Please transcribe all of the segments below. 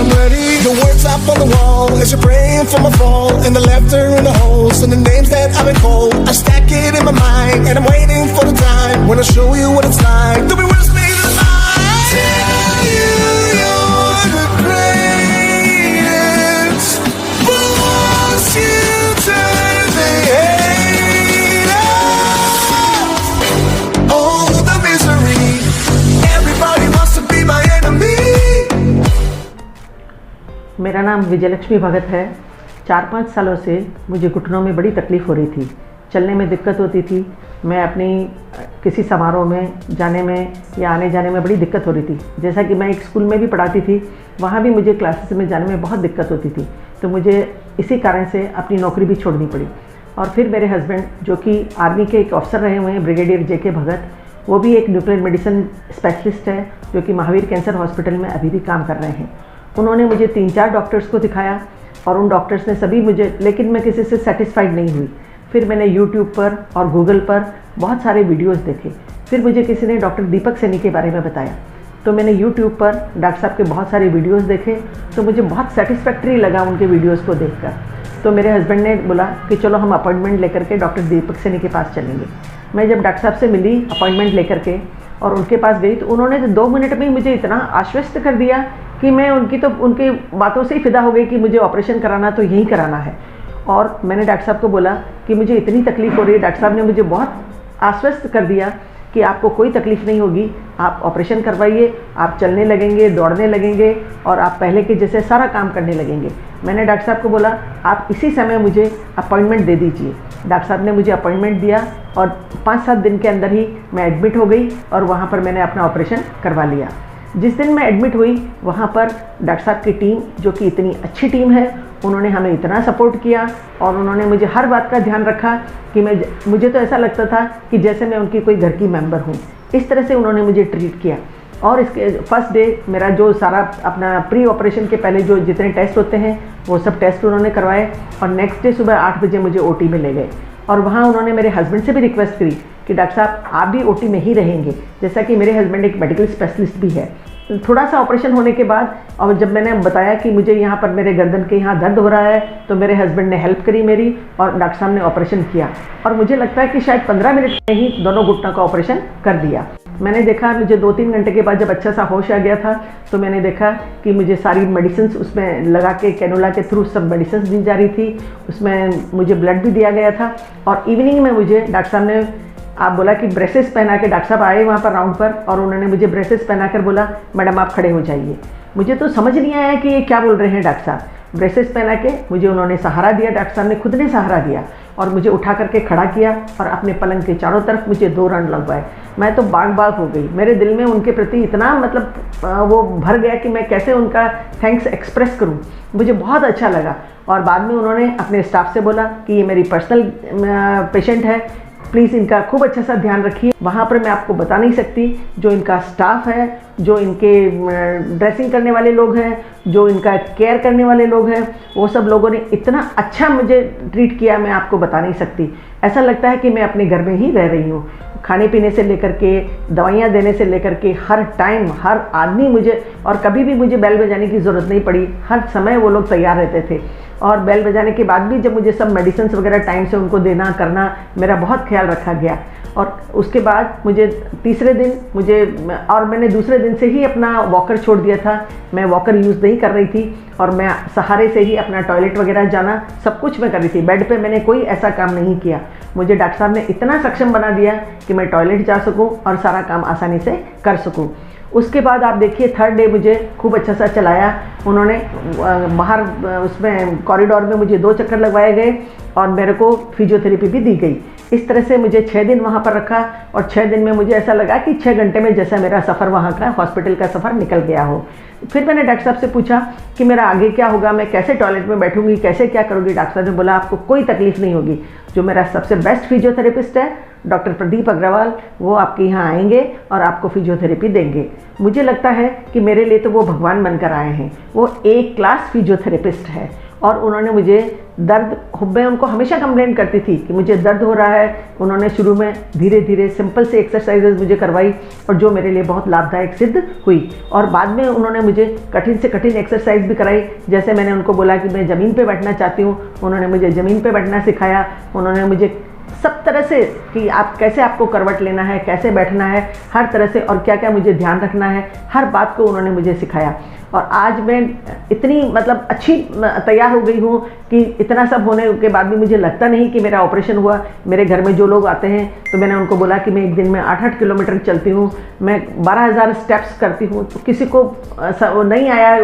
I'm ready. The words up on the wall as you're praying for my fall, and the laughter in the holes and the names that I've been called. I stack it in my mind and I'm waiting for the time when I show you what it's like to be worse made alive. Tell you you're the greatest, but once you turn the hate out, all of the misery, everybody wants to be my enemy. मेरा नाम विजयलक्ष्मी भगत है। 4-5 सालों से मुझे घुटनों में बड़ी तकलीफ़ हो रही थी, चलने में दिक्कत होती थी। मैं अपनी किसी समारोह में जाने में या आने जाने में बड़ी दिक्कत हो रही थी। जैसा कि मैं एक स्कूल में भी पढ़ाती थी, वहाँ भी मुझे क्लासेस में जाने में बहुत दिक्कत होती थी, तो मुझे इसी कारण से अपनी नौकरी भी छोड़नी पड़ी। और फिर मेरे हस्बैंड, जो कि आर्मी के एक अफसर रहे हुए हैं, ब्रिगेडियर JK भगत, वो भी एक न्यूक्लियर मेडिसिन स्पेशलिस्ट है, जो कि महावीर कैंसर हॉस्पिटल में अभी भी काम कर रहे हैं। उन्होंने मुझे 3-4 डॉक्टर्स को दिखाया और उन डॉक्टर्स ने सभी मुझे, लेकिन मैं किसी से सेटिस्फाइड नहीं हुई। फिर मैंने यूट्यूब पर और गूगल पर बहुत सारे वीडियोस देखे। फिर मुझे किसी ने डॉक्टर दीपक सैनी के बारे में बताया, तो मैंने यूट्यूब पर डॉक्टर साहब के बहुत सारे वीडियोस देखे, तो मुझे बहुत सेटिस्फैक्ट्री लगा उनके वीडियोस को देखकर। तो मेरे हस्बैंड ने बोला कि चलो हम अपॉइंटमेंट लेकर के डॉक्टर दीपक सैनी के पास चलेंगे। मैं जब डॉक्टर साहब से मिली अपॉइंटमेंट लेकर के और उनके पास गई, तो उन्होंने 2 मिनट में ही मुझे इतना आश्वस्त कर दिया कि मैं उनकी बातों से ही फिदा हो गई कि मुझे ऑपरेशन कराना तो यहीं कराना है। और मैंने डॉक्टर साहब को बोला कि मुझे इतनी तकलीफ़ हो रही है। डॉक्टर साहब ने मुझे बहुत आश्वस्त कर दिया कि आपको कोई तकलीफ़ नहीं होगी, आप ऑपरेशन करवाइए, आप चलने लगेंगे, दौड़ने लगेंगे और आप पहले के जैसे सारा काम करने लगेंगे। मैंने डॉक्टर साहब को बोला आप इसी समय मुझे अपॉइंटमेंट दे दीजिए। डॉक्टर साहब ने मुझे अपॉइंटमेंट दिया और 5-7 दिन के अंदर ही मैं एडमिट हो गई और वहाँ पर मैंने अपना ऑपरेशन करवा लिया। जिस दिन मैं एडमिट हुई, वहाँ पर डॉक्टर साहब की टीम, जो कि इतनी अच्छी टीम है, उन्होंने हमें इतना सपोर्ट किया और उन्होंने मुझे हर बात का ध्यान रखा कि मुझे तो ऐसा लगता था कि जैसे मैं उनकी कोई घर की मेंबर हूँ। इस तरह से उन्होंने मुझे ट्रीट किया। और इसके फर्स्ट डे मेरा जो सारा अपना प्री ऑपरेशन के पहले जो जितने टेस्ट होते हैं वो सब टेस्ट उन्होंने करवाए और नेक्स्ट डे सुबह 8 बजे मुझे OT में ले गए। और वहाँ उन्होंने मेरे हस्बैंड से भी रिक्वेस्ट करी कि डॉक्टर साहब आप भी OT में ही रहेंगे, जैसा कि मेरे हस्बैंड एक मेडिकल स्पेशलिस्ट भी है। थोड़ा सा ऑपरेशन होने के बाद और जब मैंने बताया कि मुझे यहाँ पर मेरे गर्दन के यहाँ दर्द हो रहा है, तो मेरे हस्बैंड ने हेल्प करी मेरी और डॉक्टर साहब ने ऑपरेशन किया। और मुझे लगता है कि शायद 15 मिनट में ही दोनों घुटनों का ऑपरेशन कर दिया। मैंने देखा, मुझे 2-3 घंटे के बाद जब अच्छा सा होश आ गया था, तो मैंने देखा कि मुझे सारी मेडिसिन उसमें लगा के कैनुला के थ्रू सब मेडिसिन दी जा रही थी। उसमें मुझे ब्लड भी दिया गया था। और इवनिंग में मुझे डॉक्टर साहब ने आप बोला कि ब्रेसेस पहना के, डॉक्टर साहब आए वहाँ पर राउंड पर और उन्होंने मुझे ब्रेसेस पहना कर बोला मैडम आप खड़े हो जाइए। मुझे तो समझ नहीं आया कि ये क्या बोल रहे हैं डॉक्टर साहब। ब्रेसेस पहना के मुझे उन्होंने सहारा दिया, डॉक्टर साहब ने खुद ने सहारा दिया और मुझे उठा करके खड़ा किया और अपने पलंग के चारों तरफ मुझे 2 राउंड लगवाए। मैं तो बाग हो गई। मेरे दिल में उनके प्रति इतना मतलब वो भर गया कि मैं कैसे उनका थैंक्स एक्सप्रेस करूं। मुझे बहुत अच्छा लगा। और बाद में उन्होंने अपने स्टाफ से बोला कि ये मेरी पर्सनल पेशेंट है, प्लीज़ इनका खूब अच्छा सा ध्यान रखिए। वहाँ पर मैं आपको बता नहीं सकती, जो इनका स्टाफ है, जो इनके ड्रेसिंग करने वाले लोग हैं, जो इनका केयर करने वाले लोग हैं, वो सब लोगों ने इतना अच्छा मुझे ट्रीट किया, मैं आपको बता नहीं सकती। ऐसा लगता है कि मैं अपने घर में ही रह रही हूँ। खाने पीने से लेकर के, दवाइयाँ देने से लेकर के, हर टाइम हर आदमी मुझे, और कभी भी मुझे बेल बजाने की ज़रूरत नहीं पड़ी। हर समय वो लोग तैयार रहते थे और बेल बजाने के बाद भी जब मुझे सब मेडिसिन वगैरह टाइम से उनको देना करना, मेरा बहुत ख्याल रखा गया। और उसके बाद मुझे तीसरे दिन मैंने दूसरे दिन से ही अपना वॉकर छोड़ दिया था। मैं वॉकर यूज़ नहीं कर रही थी और मैं सहारे से ही अपना टॉयलेट वगैरह जाना सब कुछ मैं कर रही थी। बेड पे मैंने कोई ऐसा काम नहीं किया। मुझे डॉक्टर साहब ने इतना सक्षम बना दिया कि मैं टॉयलेट जा सकूं और सारा काम आसानी से कर सकूं। उसके बाद आप देखिए, थर्ड डे मुझे खूब अच्छा सा चलाया उन्होंने। बाहर उसमें कॉरिडोर में मुझे 2 चक्कर लगवाए गए और मेरे को फिजियोथेरेपी भी दी गई। इस तरह से मुझे 6 दिन वहाँ पर रखा और 6 दिन में मुझे ऐसा लगा कि 6 घंटे में जैसा मेरा सफ़र वहाँ का हॉस्पिटल का सफ़र निकल गया हो। फिर मैंने डॉक्टर साहब से पूछा कि मेरा आगे क्या होगा, मैं कैसे टॉयलेट में बैठूंगी, कैसे क्या करूँगी। डॉक्टर साहब ने बोला आपको कोई तकलीफ़ नहीं होगी। जो मेरा सबसे बेस्ट फिजियोथेरेपिस्ट है डॉक्टर प्रदीप अग्रवाल, वो आपके यहाँ आएंगे और आपको फिजियोथेरेपी देंगे। मुझे लगता है कि मेरे लिए तो वो भगवान बनकर आए हैं। वो A क्लास फिजियोथेरेपिस्ट है और उन्होंने मुझे दर्द मैं उनको हमेशा कंप्लेंट करती थी कि मुझे दर्द हो रहा है। उन्होंने शुरू में धीरे धीरे सिंपल से एक्सरसाइजेज मुझे करवाई और जो मेरे लिए बहुत लाभदायक सिद्ध हुई। और बाद में उन्होंने मुझे कठिन से कठिन एक्सरसाइज भी कराई। जैसे मैंने उनको बोला कि मैं ज़मीन पे बैठना चाहती हूँ, उन्होंने मुझे ज़मीन पे बैठना सिखाया। उन्होंने मुझे सब तरह से कि आप कैसे, आपको करवट लेना है, कैसे बैठना है, हर तरह से, और क्या क्या मुझे ध्यान रखना है, हर बात को उन्होंने मुझे सिखाया। और आज मैं इतनी मतलब अच्छी तैयार हो गई हूँ कि इतना सब होने के बाद भी मुझे लगता नहीं कि मेरा ऑपरेशन हुआ। मेरे घर में जो लोग आते हैं तो मैंने उनको बोला कि मैं एक दिन में 8-8 किलोमीटर चलती हूँ, मैं 12,000 स्टेप्स करती हूँ। तो किसी को नहीं आया,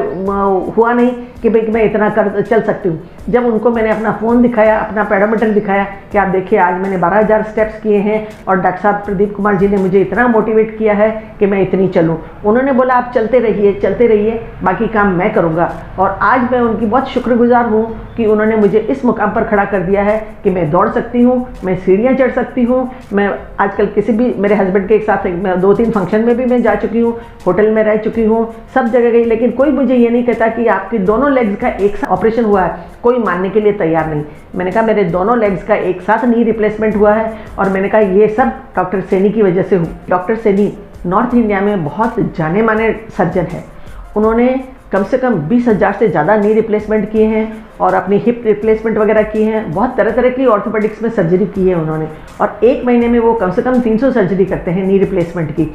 हुआ नहीं कि भाई मैं इतना चल सकती हूँ। जब उनको मैंने अपना फ़ोन दिखाया, अपना पेडोमीटर दिखाया कि आप देखिए आज मैंने 12,000 स्टेप्स किए हैं और डॉक्टर साहब प्रदीप कुमार जी ने मुझे इतना मोटिवेट किया है कि मैं इतनी चलूँ। उन्होंने बोला आप चलते रहिए, बाकी काम मैं करूँगा। और आज मैं उनकी बहुत शुक्रगुजार हूँ कि उन्होंने मुझे इस मुकाम पर खड़ा कर दिया है कि मैं दौड़ सकती हूँ, मैं सीढ़ियाँ चढ़ सकती हूँ। मैं आजकल किसी भी, मेरे हस्बैंड के एक साथ 2-3 फंक्शन में भी मैं जा चुकी हूँ, होटल में रह चुकी हूँ, सब जगह गई, लेकिन कोई मुझे ये नहीं कहता कि आपकी दोनों लेग्स का एक साथ ऑपरेशन हुआ है। कोई मानने के लिए तैयार नहीं। मैंने कहा मेरे दोनों लेग्स का एक साथ नी रिप्लेसमेंट हुआ है और मैंने कहा ये सब डॉक्टर सैनी की वजह से हुआ। डॉक्टर सैनी नॉर्थ इंडिया में बहुत जाने माने सर्जन है। उन्होंने कम से कम 20,000 से ज़्यादा नी रिप्लेसमेंट किए हैं और अपनी हिप रिप्लेसमेंट वगैरह किए हैं। बहुत तरह तरह की ऑर्थोपेडिक्स में सर्जरी की है उन्होंने, और एक महीने में वो कम से कम 300 सर्जरी करते हैं नी रिप्लेसमेंट की।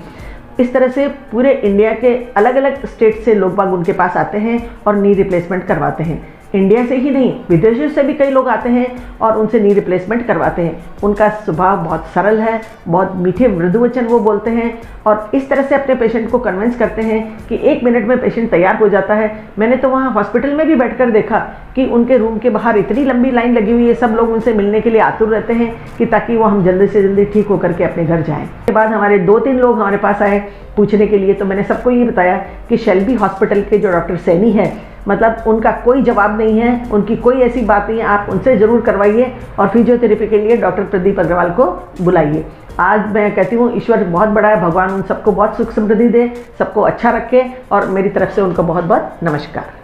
इस तरह से पूरे इंडिया के अलग अलग स्टेट से लोग बाग उनके पास आते हैं और नी रिप्लेसमेंट करवाते हैं। इंडिया से ही नहीं, विदेशों से भी कई लोग आते हैं और उनसे नी रिप्लेसमेंट करवाते हैं। उनका स्वभाव बहुत सरल है, बहुत मीठे मृदु वचन वो बोलते हैं और इस तरह से अपने पेशेंट को कन्विंस करते हैं कि 1 मिनट में पेशेंट तैयार हो जाता है। मैंने तो वहाँ हॉस्पिटल में भी बैठकर देखा कि उनके रूम के बाहर इतनी लंबी लाइन लगी हुई है, सब लोग उनसे मिलने के लिए आतुर रहते हैं कि ताकि वो हम जल्दी से जल्दी ठीक होकर के अपने घर जाएँ। उसके बाद हमारे 2-3 लोग हमारे पास आए पूछने के लिए, तो मैंने सबको ये बताया कि शेल्बी हॉस्पिटल के जो डॉक्टर सैनी है, मतलब उनका कोई जवाब नहीं है, उनकी कोई ऐसी बात नहीं है, आप उनसे ज़रूर करवाइए और फिजियोथेरेपी के लिए डॉक्टर प्रदीप अग्रवाल को बुलाइए। आज मैं कहती हूँ ईश्वर बहुत बड़ा है, भगवान उन सबको बहुत सुख समृद्धि दे, सबको अच्छा रखे और मेरी तरफ से उनको बहुत बहुत नमस्कार।